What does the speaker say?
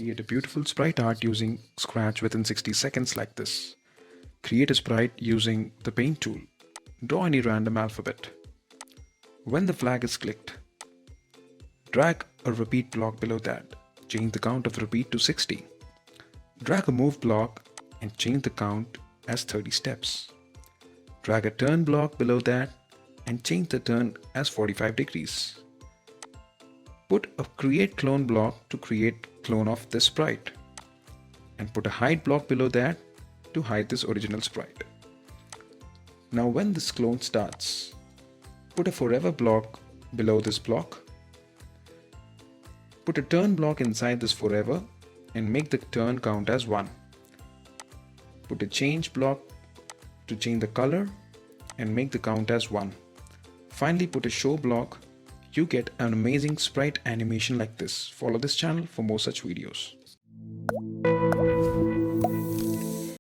Create a beautiful sprite art using Scratch within 60 seconds like this. Create a sprite using the paint tool. Draw any random alphabet. When the flag is clicked, drag a repeat block below that. Change the count of repeat to 60. Drag a move block and change the count as 30 steps. Drag a turn block below that and change the turn as 45 degrees. Put a create clone block to create clone of this sprite. And put a hide block below that to hide this original sprite. Now when this clone starts, put a forever block below this block. Put a turn block inside this forever and make the turn count as 1. Put a change block to change the color and make the count as 1. Finally put a show block. You get an amazing sprite animation like this. Follow this channel for more such videos.